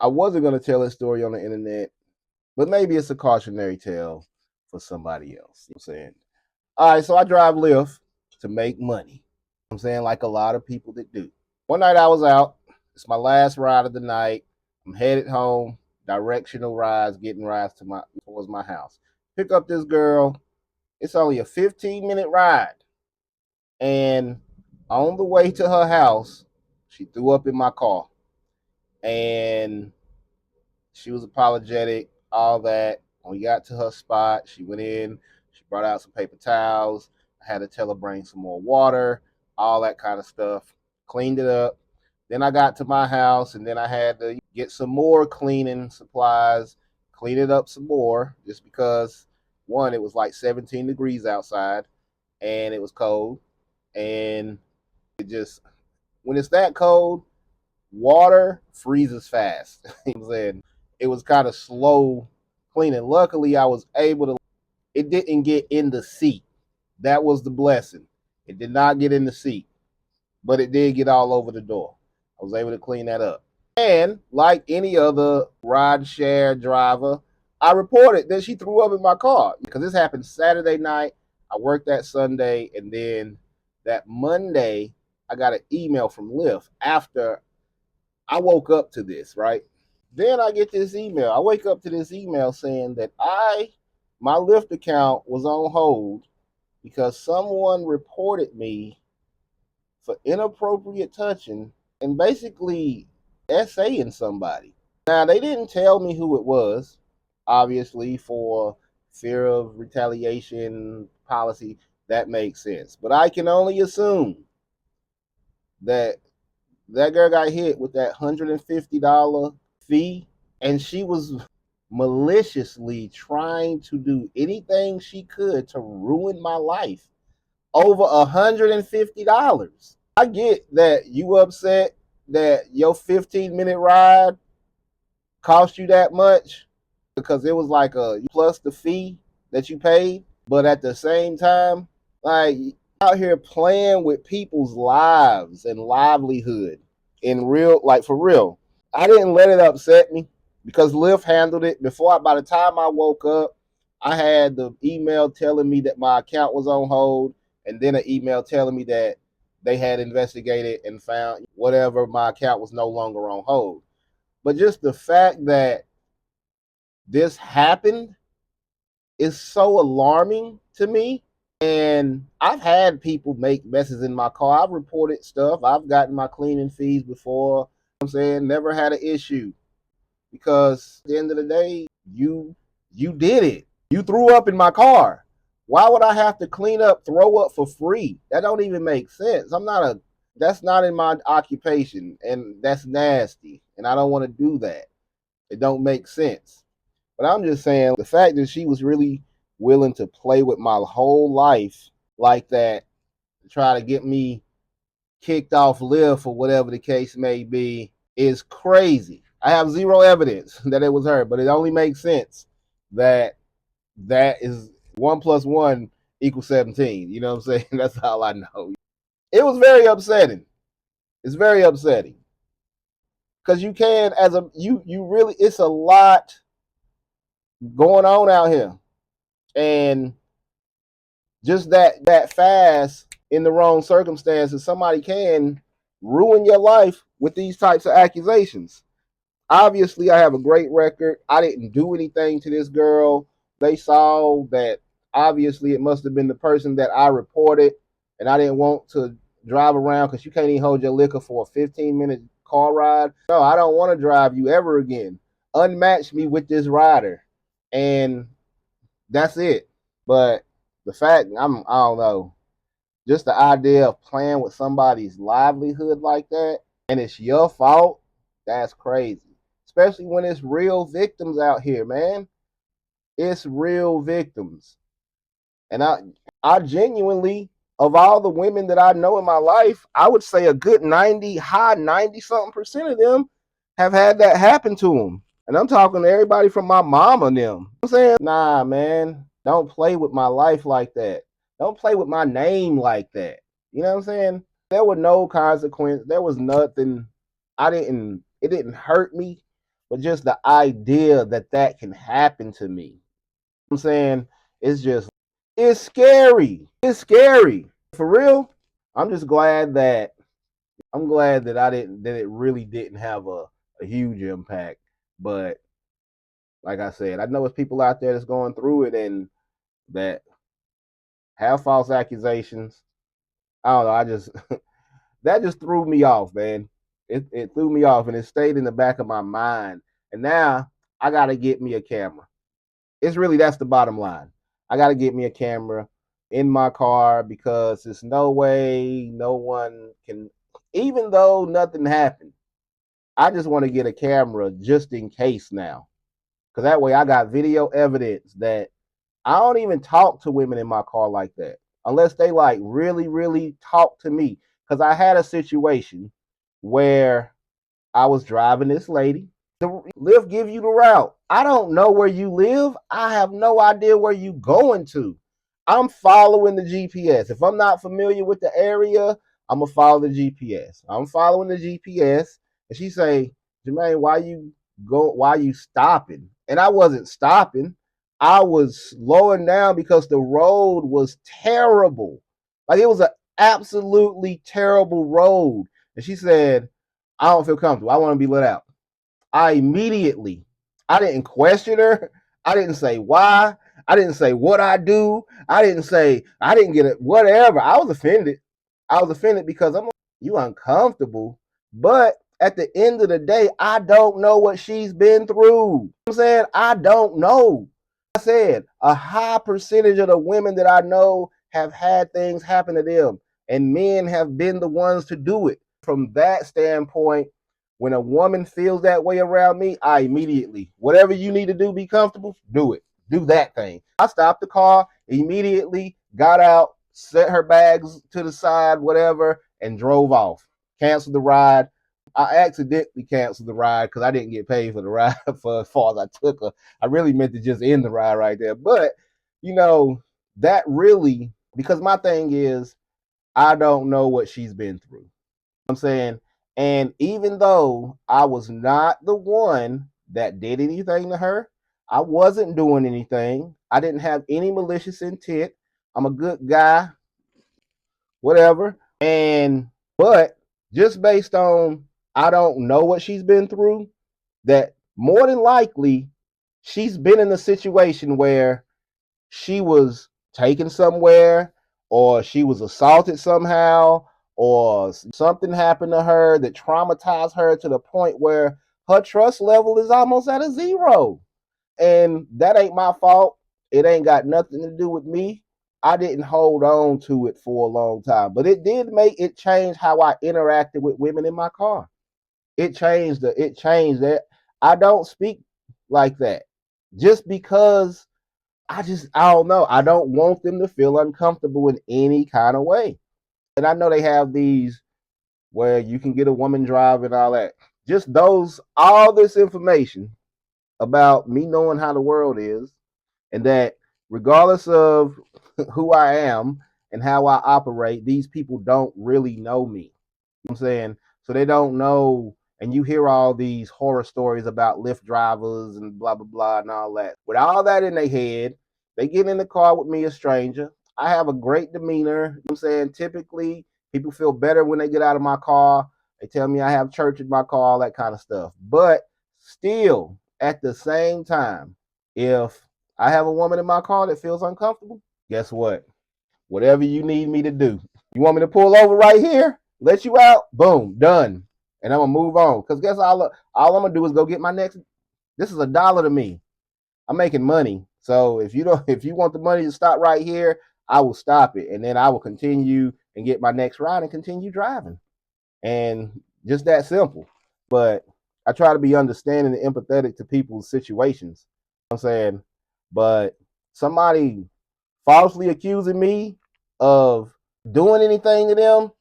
I wasn't going to tell this story on the internet, but maybe it's a cautionary tale for somebody else. You know what I'm saying? All right, so I drive Lyft to make money. I'm saying, like a lot of people that do. One night I was out. It's my last ride of the night. I'm headed home, directional rides, getting rides towards my house. Pick up this girl. It's only a 15-minute ride. And on the way to her house, she threw up in my car. And she was apologetic, all that. When we got to her spot, she went in, she brought out some paper towels. I had to tell her bring some more water, all that kind of stuff. Cleaned it up. Then I got to my house, and then I had to get some more cleaning supplies, clean it up some more, just because, one, it was like 17 degrees outside, and it was cold. And it just, when it's that cold, water freezes fast. You know what I'm saying? It was kind of slow cleaning. Luckily, I was able to. It didn't get in the seat. That was the blessing. It did not get in the seat, but it did get all over the door. I was able to clean that up. And like any other ride share driver, I reported that she threw up in my car because this happened Saturday night. I worked that Sunday, and then that Monday, I got an email from Lyft after I woke up to this, right? Then I get this email. I wake up to this email saying that my Lyft account was on hold because someone reported me for inappropriate touching and basically SAing somebody. Now, they didn't tell me who it was, obviously, for fear of retaliation policy. That makes sense. But I can only assume that that girl got hit with that $150 fee, and she was maliciously trying to do anything she could to ruin my life over $150. I get that you upset that your 15-minute ride cost you that much because it was like a plus the fee that you paid, but at the same time, like, out here playing with people's lives and livelihood in real, like, for real. I didn't let it upset me because Lyft handled it before. By the time I woke up, I had the email telling me that my account was on hold, and then an email telling me that they had investigated and found whatever, my account was no longer on hold. But just the fact that this happened is so alarming to me. And I've had people make messes in my car. I've reported stuff. I've gotten my cleaning fees before. You know what I'm saying, never had an issue because at the end of the day, you did it. You threw up in my car. Why would I have to clean up, throw up for free? That don't even make sense. That's not in my occupation, and that's nasty. And I don't want to do that. It don't make sense. But I'm just saying the fact that she was really willing to play with my whole life like that to try to get me kicked off Lyft or whatever the case may be is crazy. I have zero evidence that it was her, but it only makes sense that that is 1 plus 1 equals 17. You know what I'm saying? That's all I know. It was very upsetting. It's very upsetting because you can, as a you really, it's a lot going on out here, and just that fast in the wrong circumstances, somebody can ruin your life with these types of accusations. Obviously, I have a great record. I didn't do anything to this girl. They saw that obviously it must have been the person that I reported, and I didn't want to drive around because you can't even hold your liquor for a 15-minute car ride. No, I don't want to drive you ever again. Unmatch me with this rider, and that's it. But the fact, I don't know, just the idea of playing with somebody's livelihood like that, and it's your fault, that's crazy. Especially when it's real victims out here, man. It's real victims. And I genuinely, of all the women that I know in my life, I would say a good 90, high 90 something percent of them have had that happen to them. And I'm talking to everybody from my mom and them. I'm saying, nah, man, don't play with my life like that. Don't play with my name like that. You know what I'm saying? There were no consequence. There was nothing. It didn't hurt me, but just the idea that that can happen to me. I'm saying it's just it's scary. It's scary. For real. I'm just glad that I didn't that it really didn't have a huge impact. But like I said, I know there's people out there that's going through it and that have false accusations. I don't know. I just that just threw me off, man. It threw me off and it stayed in the back of my mind. And now I gotta get me a camera. It's really that's the bottom line. I gotta get me a camera in my car because there's no way no one can, even though nothing happened. I just want to get a camera just in case now. Because that way I got video evidence that I don't even talk to women in my car like that unless they like really, really talk to me. Because I had a situation where I was driving this lady. The Lyft give you the route. I don't know where you live. I have no idea where you going to. I'm following the GPS. If I'm not familiar with the area, I'm gonna follow the GPS. I'm following the GPS, and she say, "Jermaine, why you stopping?" And I wasn't stopping. I was slowing down because the road was terrible. Like it was an absolutely terrible road. And she said, "I don't feel comfortable. I want to be let out." I immediately, I didn't question her. I didn't say why. I didn't say what I do. I didn't say, I didn't get it, whatever. I was offended. I was offended because I'm like, you uncomfortable. But at the end of the day, I don't know what she's been through. You know what I'm saying? I don't know. I said a high percentage of the women that I know have had things happen to them, and men have been the ones to do it. From that standpoint, when a woman feels that way around me, I immediately, whatever you need to do, be comfortable, do it. Do that thing. I stopped the car, immediately got out, set her bags to the side, whatever, and drove off. Canceled the ride. I accidentally canceled the ride because I didn't get paid for the ride for as far as I took her. I really meant to just end the ride right there. But, that really, because my thing is, I don't know what she's been through. I'm saying, and even though I was not the one that did anything to her, I wasn't doing anything. I didn't have any malicious intent. I'm a good guy, whatever. But just based on I don't know what she's been through, that more than likely she's been in a situation where she was taken somewhere or she was assaulted somehow or something happened to her that traumatized her to the point where her trust level is almost at a zero. And that ain't my fault. It ain't got nothing to do with me. I didn't hold on to it for a long time, but it did make it change how I interacted with women in my car. It changed that. I don't speak like that just because I don't know. I don't want them to feel uncomfortable in any kind of way. And I know they have these where you can get a woman drive and all that. Just all this information about me knowing how the world is, and that regardless of who I am and how I operate, these people don't really know me. You know what I'm saying? So they don't know, and you hear all these horror stories about Lyft drivers and blah blah blah and all that. With all that in their head, they get in the car with me, a stranger. I have a great demeanor. You know what I'm saying? Typically, people feel better when they get out of my car. They tell me I have church in my car, all that kind of stuff. But still, at the same time, if I have a woman in my car that feels uncomfortable, guess what? Whatever you need me to do. You want me to pull over right here? Let you out? Boom, done. And I'm gonna move on. Cause guess all I'm gonna do is go get my next. This is $1 to me. I'm making money. So if you want the money to stop right here, I will stop it. And then I will continue and get my next ride and continue driving. And just that simple. But I try to be understanding and empathetic to people's situations. You know what I'm saying, but somebody falsely accusing me of doing anything to them,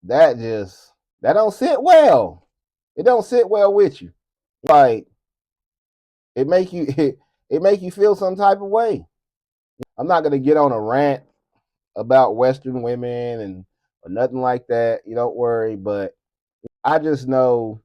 that don't sit well. It don't sit well with you. Like it make you it make you feel some type of way. I'm not gonna get on a rant about Western women and or nothing like that. You don't worry, but I just know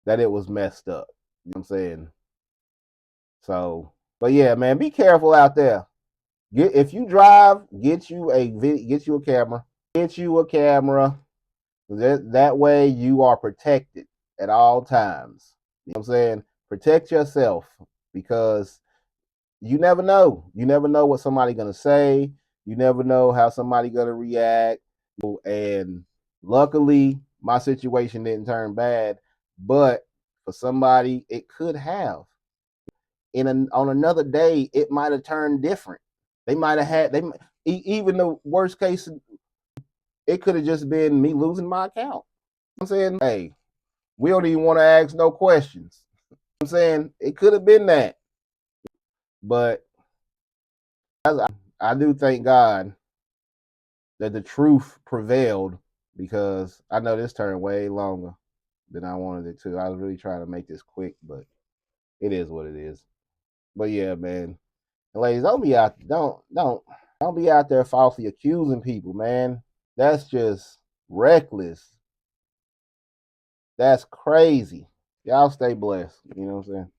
that it was messed up. You know what I'm saying? So, but yeah, man, be careful out there. If you drive, get you a camera. Get you a camera. That way you are protected at all times. You know what I'm saying? Protect yourself because you never know. You never know what somebody's gonna say. You never know how somebody's gonna react. And luckily, my situation didn't turn bad, but for somebody, it could have. On another day, it might have turned different. They might have had even the worst case. It could have just been me losing my account. I'm saying, hey, we don't even want to ask no questions. I'm saying it could have been that, but I do thank God that the truth prevailed because I know this turned way longer than I wanted it to. I was really trying to make this quick, but it is what it is. But yeah, man, ladies, don't be out there falsely accusing people, man. That's just reckless. That's crazy. Y'all stay blessed. You know what I'm saying?